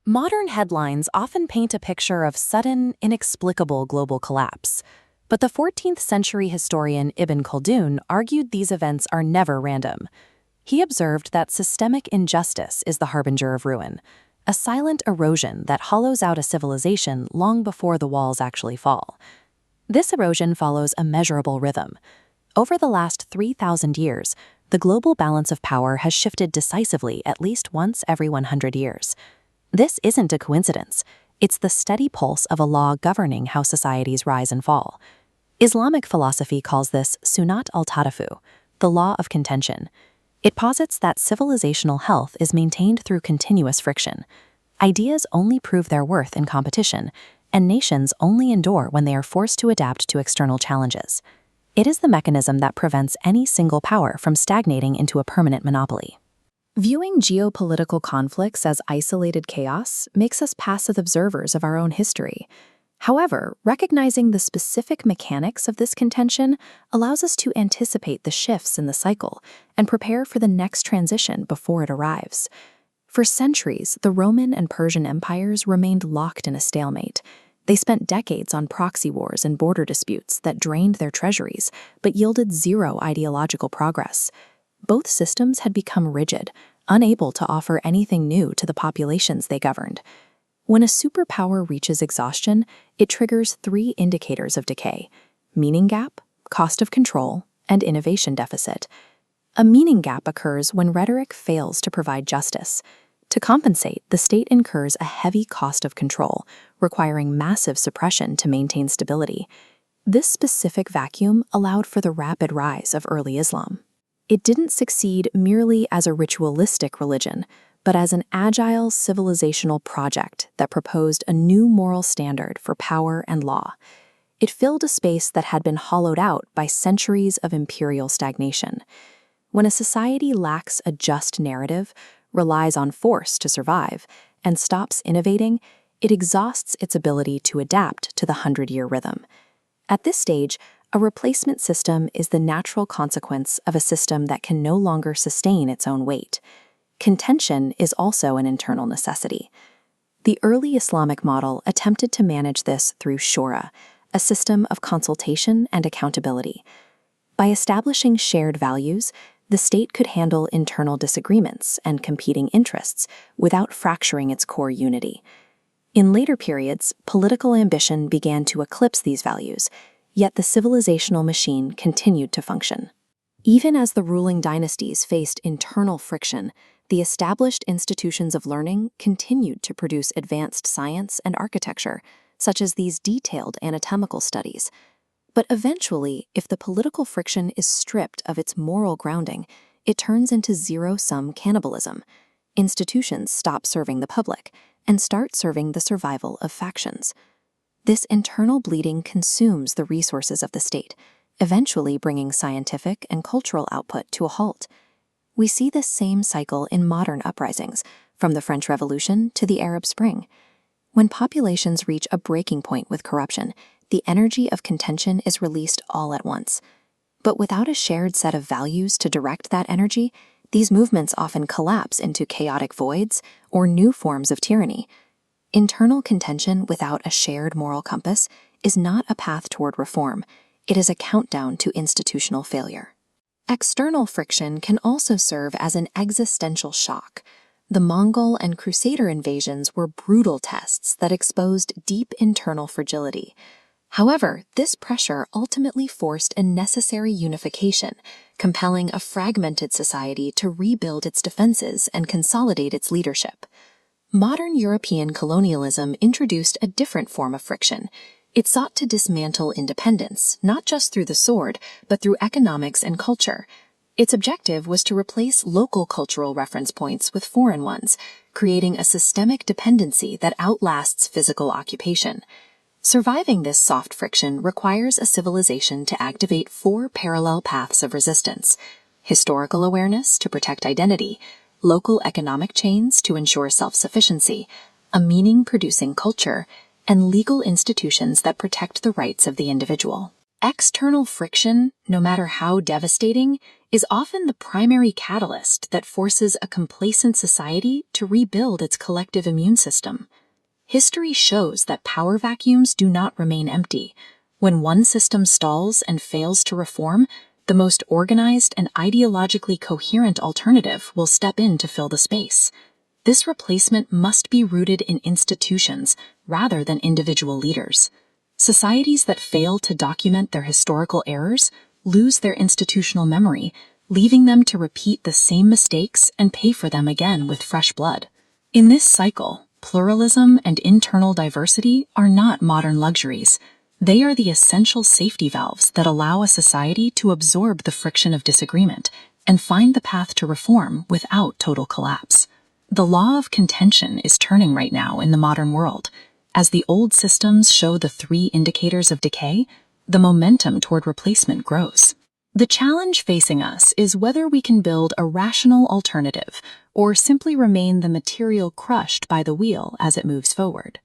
Modern headlines often paint a picture of sudden, inexplicable global collapse. But the 14th century historian Ibn Khaldun argued these events are never random. He observed that systemic injustice is the harbinger of ruin, a silent erosion that hollows out a civilization long before the walls actually fall. This erosion follows a measurable rhythm. Over the last 3,000 years, the global balance of power has shifted decisively at least once every 100 years. This isn't a coincidence. It's the steady pulse of a law governing how societies rise and fall. Islamic philosophy calls this Sunnat al-Tadafu, the law of contention. It posits that civilizational health is maintained through continuous friction. Ideas only prove their worth in competition, and nations only endure when they are forced to adapt to external challenges. It is the mechanism that prevents any single power from stagnating into a permanent monopoly. Viewing geopolitical conflicts as isolated chaos makes us passive observers of our own history. However, recognizing the specific mechanics of this contention allows us to anticipate the shifts in the cycle and prepare for the next transition before it arrives. For centuries, the Roman and Persian empires remained locked in a stalemate. They spent decades on proxy wars and border disputes that drained their treasuries, but yielded zero ideological progress. Both systems had become rigid, unable to offer anything new to the populations they governed. When a superpower reaches exhaustion, it triggers three indicators of decay: meaning gap, cost of control, and innovation deficit. A meaning gap occurs when rhetoric fails to provide justice. To compensate, the state incurs a heavy cost of control, requiring massive suppression to maintain stability. This specific vacuum allowed for the rapid rise of early Islam. It didn't succeed merely as a ritualistic religion, but as an agile civilizational project that proposed a new moral standard for power and law. It filled a space that had been hollowed out by centuries of imperial stagnation. When a society lacks a just narrative, relies on force to survive, and stops innovating, it exhausts its ability to adapt to the 100-year rhythm. At this stage, a replacement system is the natural consequence of a system that can no longer sustain its own weight. Contention is also an internal necessity. The early Islamic model attempted to manage this through shura, a system of consultation and accountability. By establishing shared values, the state could handle internal disagreements and competing interests without fracturing its core unity. In later periods, political ambition began to eclipse these values, yet the civilizational machine continued to function. Even as the ruling dynasties faced internal friction, the established institutions of learning continued to produce advanced science and architecture, such as these detailed anatomical studies. But eventually, if the political friction is stripped of its moral grounding, it turns into zero-sum cannibalism. Institutions stop serving the public and start serving the survival of factions. This internal bleeding consumes the resources of the state, eventually bringing scientific and cultural output to a halt. We see this same cycle in modern uprisings, from the French Revolution to the Arab Spring. When populations reach a breaking point with corruption, the energy of contention is released all at once. But without a shared set of values to direct that energy, these movements often collapse into chaotic voids or new forms of tyranny. Internal contention without a shared moral compass is not a path toward reform. It is a countdown to institutional failure. External friction can also serve as an existential shock. The Mongol and Crusader invasions were brutal tests that exposed deep internal fragility. However, this pressure ultimately forced a necessary unification, compelling a fragmented society to rebuild its defenses and consolidate its leadership. Modern European colonialism introduced a different form of friction. It sought to dismantle independence, not just through the sword, but through economics and culture. Its objective was to replace local cultural reference points with foreign ones, creating a systemic dependency that outlasts physical occupation. Surviving this soft friction requires a civilization to activate 4 parallel paths of resistance: historical awareness to protect identity, local economic chains to ensure self-sufficiency, a meaning-producing culture, and legal institutions that protect the rights of the individual. External friction, no matter how devastating, is often the primary catalyst that forces a complacent society to rebuild its collective immune system. History shows that power vacuums do not remain empty. When one system stalls and fails to reform, the most organized and ideologically coherent alternative will step in to fill the space. This replacement must be rooted in institutions rather than individual leaders. Societies that fail to document their historical errors lose their institutional memory, leaving them to repeat the same mistakes and pay for them again with fresh blood. In this cycle, pluralism and internal diversity are not modern luxuries. They are the essential safety valves that allow a society to absorb the friction of disagreement and find the path to reform without total collapse. The law of contention is turning right now in the modern world. As the old systems show the 3 indicators of decay, the momentum toward replacement grows. The challenge facing us is whether we can build a rational alternative or simply remain the material crushed by the wheel as it moves forward.